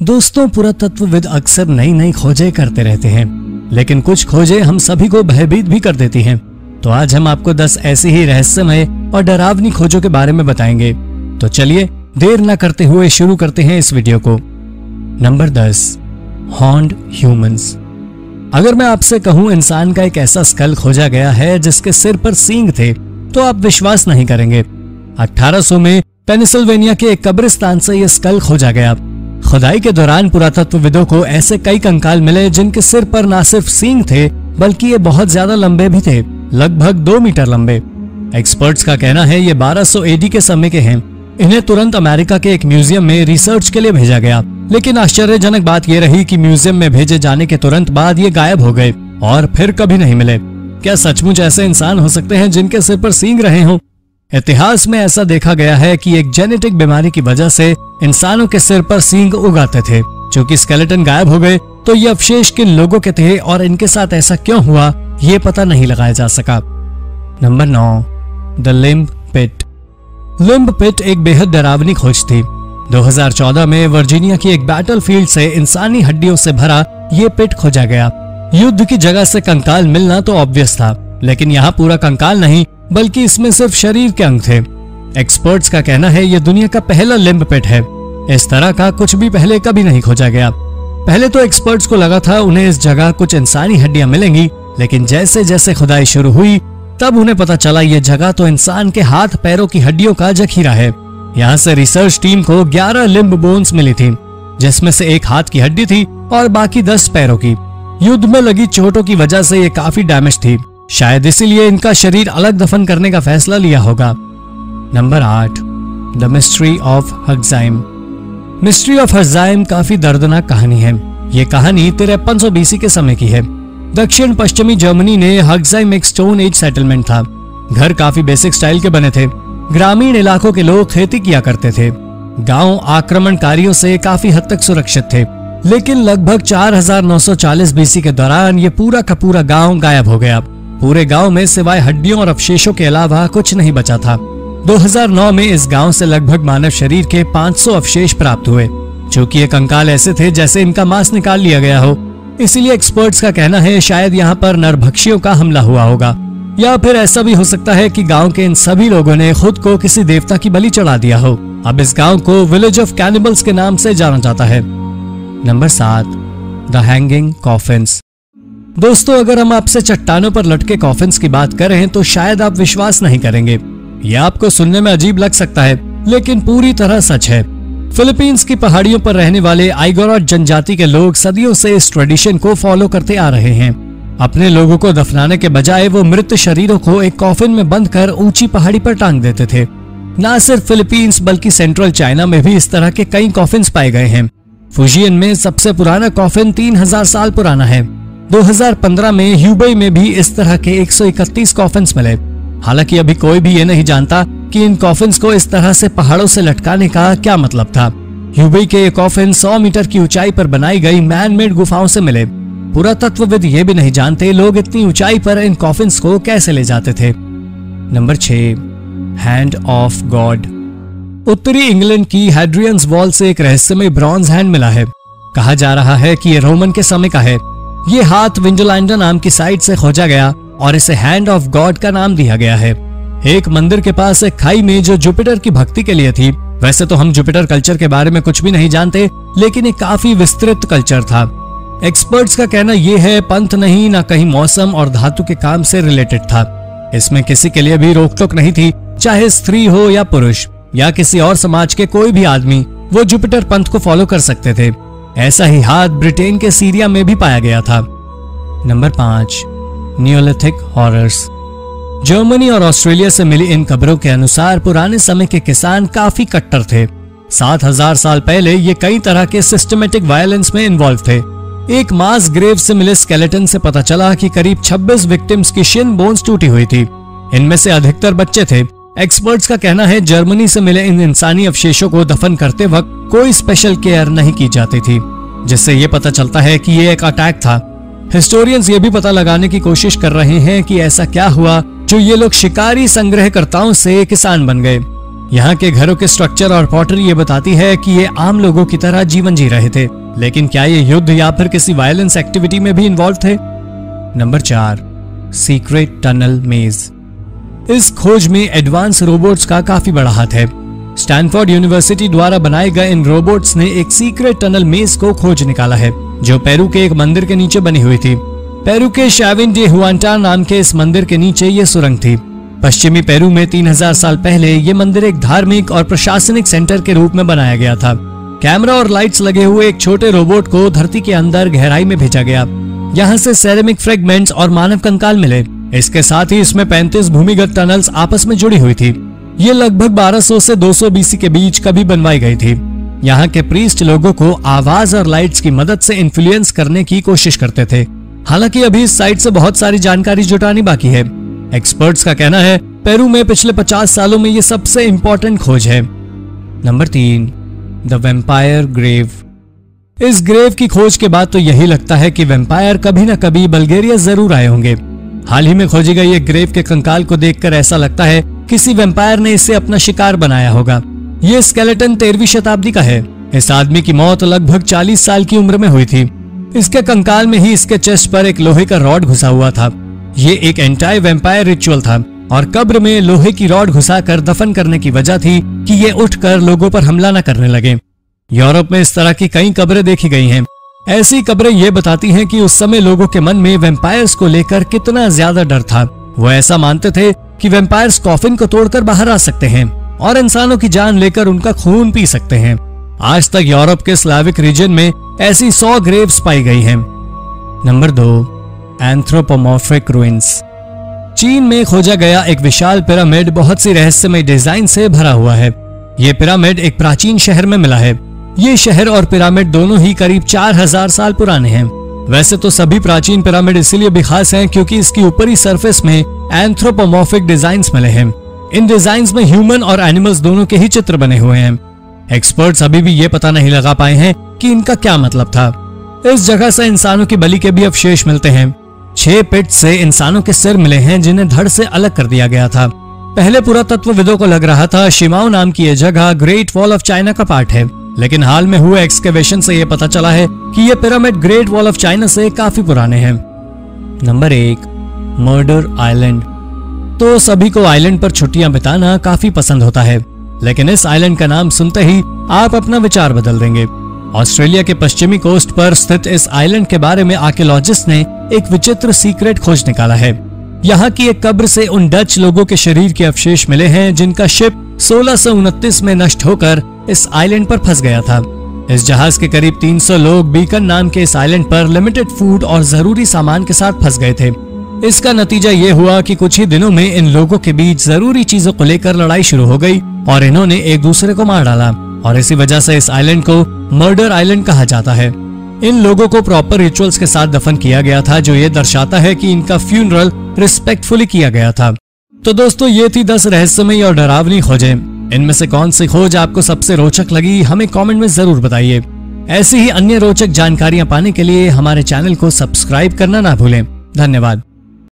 दोस्तों, पुरातत्वविद अक्सर नई नई खोजें करते रहते हैं, लेकिन कुछ खोजें हम सभी को भयभीत भी कर देती हैं। तो आज हम आपको 10 ऐसी ही रहस्यमय और डरावनी खोजों के बारे में बताएंगे। तो चलिए देर न करते हुए शुरू करते हैं इस वीडियो को। Number 10, horned humans. अगर मैं आपसे कहूं इंसान का एक ऐसा स्कल खोजा गया है जिसके सिर पर सींग थे, तो आप विश्वास नहीं करेंगे। 1800 में पेनिसिल्वेनिया के एक कब्रिस्तान से यह स्कल खोजा गया। खुदाई के दौरान पुरातत्वविदों को ऐसे कई कंकाल मिले जिनके सिर पर न सिर्फ सींग थे बल्कि ये बहुत ज्यादा लंबे भी थे, लगभग 2 मीटर लंबे। एक्सपर्ट्स का कहना है ये 1200 AD के समय के हैं। इन्हें तुरंत अमेरिका के एक म्यूजियम में रिसर्च के लिए भेजा गया, लेकिन आश्चर्यजनक बात यह रही कि म्यूजियम में भेजे जाने के तुरंत बाद ये गायब हो गए और फिर कभी नहीं मिले। क्या सचमुच ऐसे इंसान हो सकते हैं जिनके सिर पर सींग रहे हों? इतिहास में ऐसा देखा गया है कि एक जेनेटिक बीमारी की वजह से इंसानों के सिर पर सींग उगाते थे। चूंकि स्केलेटन गायब हो गए तो ये अवशेष किन लोगों के थे और इनके साथ ऐसा क्यों हुआ, ये पता नहीं लगाया जा सका। Number 9, the limb pit. Limb pit एक बेहद डरावनी खोज थी। 2014 में वर्जीनिया की एक बैटलफील्ड से इंसानी हड्डियों से भरा ये पिट खोजा गया। युद्ध की जगह से कंकाल मिलना तो ऑब्वियस था, लेकिन यहाँ पूरा कंकाल नहीं बल्कि इसमें सिर्फ शरीर के अंग थे। एक्सपर्ट्स का कहना है ये दुनिया का पहला लिम्ब पिट है। इस तरह का कुछ भी पहले कभी नहीं खोजा गया। पहले तो एक्सपर्ट्स को लगा था उन्हें इस जगह कुछ इंसानी हड्डियां मिलेंगी, लेकिन जैसे जैसे खुदाई शुरू हुई तब उन्हें पता चला ये जगह तो इंसान के हाथ पैरों की हड्डियों का जखीरा है। यहाँ से रिसर्च टीम को 11 लिम्ब बोन्स मिली थी, जिसमें से एक हाथ की हड्डी थी और बाकी 10 पैरों की। युद्ध में लगी चोटों की वजह से ये काफी डैमेज थी, शायद इसीलिए इनका शरीर अलग दफन करने का फैसला लिया होगा। Number 8, the mystery of Hexham. Mystery of Hexham काफी दर्दनाक कहानी है। ये कहानी 5300 BC के समय की है। दक्षिण पश्चिमी जर्मनी ने हग्जाइम एक स्टोन एज सेटलमेंट था। घर काफी बेसिक स्टाइल के बने थे। ग्रामीण इलाकों के लोग खेती किया करते थे। गांव आक्रमणकारियों से काफी हद तक सुरक्षित थे, लेकिन लगभग 4940 BC के दौरान ये पूरा का पूरा गांव गायब हो गया। पूरे गांव में सिवाय हड्डियों और अवशेषों के अलावा कुछ नहीं बचा था। 2009 में इस गांव से लगभग मानव शरीर के 500 अवशेष प्राप्त हुए। चूंकि ये कंकाल ऐसे थे जैसे इनका मांस निकाल लिया गया हो, इसीलिए एक्सपर्ट्स का कहना है शायद यहाँ पर नरभक्षियों का हमला हुआ होगा, या फिर ऐसा भी हो सकता है कि गांव के इन सभी लोगों ने खुद को किसी देवता की बलि चढ़ा दिया हो। अब इस गांव को विलेज ऑफ कैनिबल्स के नाम से जाना जाता है। Number 7, the hanging coffins. दोस्तों, अगर हम आपसे चट्टानों पर लटके कॉफिन्स की बात करें तो शायद आप विश्वास नहीं करेंगे। यह आपको सुनने में अजीब लग सकता है, लेकिन पूरी तरह सच है। फिलीपींस की पहाड़ियों पर रहने वाले आइगोरॉट जनजाति के लोग सदियों से इस ट्रेडिशन को फॉलो करते आ रहे हैं। अपने लोगों को दफनाने के बजाय वो मृत शरीरों को एक कॉफिन में बंद कर ऊंची पहाड़ी पर टांग देते थे। न सिर्फ फिलीपींस बल्कि सेंट्रल चाइना में भी इस तरह के कई कॉफिन्स पाए गए हैं। फुजियन में सबसे पुराना कॉफिन 3000 साल पुराना है। 2015 में ह्यूबई में भी इस तरह के 131 कॉफिन्स मिले। हालांकि अभी कोई भी ये नहीं जानता कि इन कॉफिन्स को इस तरह से पहाड़ों से लटकाने का क्या मतलब था। ह्यूबई के ये कॉफिन 100 मीटर की ऊंचाई पर बनाई गई मैन मेड गुफाओं से मिले। पुरातत्वविद ये भी नहीं जानते लोग इतनी ऊंचाई पर इन कॉफिन्स को कैसे ले जाते थे। Number 6, hand of God. उत्तरी इंग्लैंड की हैड्रियंस वॉल से एक रहस्यमय ब्रॉन्ज हैंड मिला है। कहा जा रहा है कि ये रोमन के समय का है। ये हाथ विंडोलाइंडा नाम की साइट से खोजा गया और इसे हैंड ऑफ गॉड का नाम दिया गया है। एक मंदिर के पास एक खाई में जो जुपिटर की भक्ति के लिए थी। वैसे तो हम जुपिटर कल्चर के बारे में कुछ भी नहीं जानते, लेकिन ये काफी विस्तृत कल्चर था। एक्सपर्ट्स का कहना यह है पंथ नहीं, ना कहीं मौसम और धातु के काम से रिलेटेड था। इसमें किसी के लिए भी रोक टोक नहीं थी, चाहे स्त्री हो या पुरुष या किसी और समाज के कोई भी आदमी, वो जुपिटर पंथ को फॉलो कर सकते थे। ऐसा ही हाथ ब्रिटेन के सीरिया में भी पाया गया था। Number 5, Neolithic horrors. जर्मनी और ऑस्ट्रेलिया से मिली इन खबरों के अनुसार पुराने समय के किसान काफी कट्टर थे। 7000 साल पहले ये कई तरह के सिस्टमेटिक वायलेंस में इन्वॉल्व थे। एक मास ग्रेव से मिले स्केलेटन से पता चला कि करीब 26 विक्टिम्स की शिन बोन्स टूटी हुई थी। इनमें से अधिकतर बच्चे थे। एक्सपर्ट्स का कहना है जर्मनी से मिले इन इंसानी अवशेषों को दफन करते वक्त कोई स्पेशल केयर नहीं की जाती थी, जिससे ये पता चलता है कि ये एक अटैक था। हिस्टोरियंस ये भी पता लगाने की कोशिश कर रहे हैं कि ऐसा क्या हुआ जो ये लोग शिकारी संग्रहकर्ताओं से किसान बन गए। यहाँ के घरों के स्ट्रक्चर और पॉटरी ये बताती है कि ये आम लोगों की तरह जीवन जी रहे थे, लेकिन क्या ये युद्ध या फिर किसी वायलेंस एक्टिविटी में भी इन्वॉल्व थे? नंबर 4, सीक्रेट टनल मेज। इस खोज में एडवांस रोबोट्स का काफी बड़ा हाथ है। स्टैनफोर्ड यूनिवर्सिटी द्वारा बनाए गए इन रोबोट्स ने एक सीक्रेट टनल मेज को खोज निकाला है, जो पेरू के एक मंदिर के नीचे बनी हुई थी। पेरू के शाविन डे हुआंटा नाम के इस मंदिर के नीचे ये सुरंग थी। पश्चिमी पेरू में 3000 साल पहले ये मंदिर एक धार्मिक और प्रशासनिक सेंटर के रूप में बनाया गया था। कैमरा और लाइट्स लगे हुए एक छोटे रोबोट को धरती के अंदर गहराई में भेजा गया। यहाँ से सेरेमिक फ्रेगमेंट्स और मानव कंकाल मिले। इसके साथ ही इसमें 35 भूमिगत टनल्स आपस में जुड़ी हुई थी। ये लगभग 1200 से 200 बीसी के बीच कभी बनवाई गई थी। यहाँ के प्रीस्ट लोगों को आवाज और लाइट्स की मदद से इन्फ्लुएंस करने की कोशिश करते थे। हालांकि अभी इस साइट से बहुत सारी जानकारी जुटानी बाकी है। एक्सपर्ट्स का कहना है पेरू में पिछले 50 सालों में ये सबसे इंपॉर्टेंट खोज है। Number 3, the vampire grave. इस ग्रेव की खोज के बाद तो यही लगता है कि वैम्पायर कभी न कभी बल्गेरिया जरूर आए होंगे। हाल ही में खोजी गई एक ग्रेव के कंकाल को देखकर ऐसा लगता है किसी वैम्पायर ने इसे अपना शिकार बनाया होगा। ये स्केलेटन 13वीं शताब्दी का है। इस आदमी की मौत लगभग 40 साल की उम्र में हुई थी। इसके कंकाल में ही इसके चेस्ट पर एक लोहे का रॉड घुसा हुआ था। ये एक एंटी वैम्पायर रिचुअल था और कब्र में लोहे की रॉड घुसाकर दफन करने की वजह थी कि ये उठकर लोगों पर हमला न करने लगे। यूरोप में इस तरह की कई कब्रें देखी गई हैं। ऐसी कब्रें ये बताती हैं कि उस समय लोगों के मन में वैम्पायर्स को लेकर कितना ज्यादा डर था। वो ऐसा मानते थे कि वैम्पायर्स कॉफिन को तोड़कर बाहर आ सकते हैं और इंसानों की जान लेकर उनका खून पी सकते हैं। आज तक यूरोप के स्लाविक रीजन में ऐसी 100 ग्रेव्स पाई गई हैं। Number 2, anthropomorphic ruins. चीन में खोजा गया एक विशाल पिरामिड बहुत सी रहस्यमय डिजाइन से भरा हुआ है। ये पिरामिड एक प्राचीन शहर में मिला है। ये शहर और पिरामिड दोनों ही करीब 4000 साल पुराने हैं। वैसे तो सभी प्राचीन पिरामिड इसीलिए भी खास हैं क्योंकि इसकी ऊपरी सरफेस में एंथ्रोपोमॉर्फिक डिजाइन्स मिले हैं। इन डिजाइन्स में ह्यूमन और एनिमल्स दोनों के ही चित्र बने हुए हैं। एक्सपर्ट्स अभी भी ये पता नहीं लगा पाए हैं कि इनका क्या मतलब था। इस जगह से इंसानों की बलि के भी अवशेष मिलते हैं। 6 पिट से इंसानों के सिर मिले हैं जिन्हें धड़ से अलग कर दिया गया था। पहले पुरातत्वविदों को लग रहा था शिमाओ नाम की यह जगह ग्रेट वॉल ऑफ चाइना का पार्ट है, लेकिन हाल में हुए एक्सकेवेशन से यह पता चला है कि ये pyramid great wall of China से काफी पुराने हैं। Number 1, murder island. तो सभी को आइलैंड पर छुट्टियां बिताना काफी पसंद होता है, लेकिन इस आइलैंड का नाम सुनते ही आप अपना विचार बदल देंगे। ऑस्ट्रेलिया के पश्चिमी कोस्ट पर स्थित इस आइलैंड के बारे में आर्कियोलॉजिस्ट ने एक विचित्र सीक्रेट खोज निकाला है। यहाँ की एक कब्र से उन डच लोगों के शरीर के अवशेष मिले हैं जिनका शिप 1629 में नष्ट होकर इस आइलैंड पर फंस गया था। इस जहाज के करीब 300 लोग बीकन नाम के इस आइलैंड पर लिमिटेड फूड और जरूरी सामान के साथ फंस गए थे। इसका नतीजा ये हुआ कि कुछ ही दिनों में इन लोगों के बीच जरूरी चीजों को लेकर लड़ाई शुरू हो गई और इन्होंने एक दूसरे को मार डाला और इसी वजह से इस आइलैंड को मर्डर आइलैंड कहा जाता है। इन लोगों को प्रॉपर रिचुअल्स के साथ दफन किया गया था, जो ये दर्शाता है कि इनका फ्यूनरल रिस्पेक्टफुली किया गया था। तो दोस्तों, ये थी 10 रहस्यमयी और डरावनी खोजें। इनमें से कौन सी खोज आपको सबसे रोचक लगी, हमें कमेंट में जरूर बताइए। ऐसी ही अन्य रोचक जानकारियां पाने के लिए हमारे चैनल को सब्सक्राइब करना ना भूलें। धन्यवाद।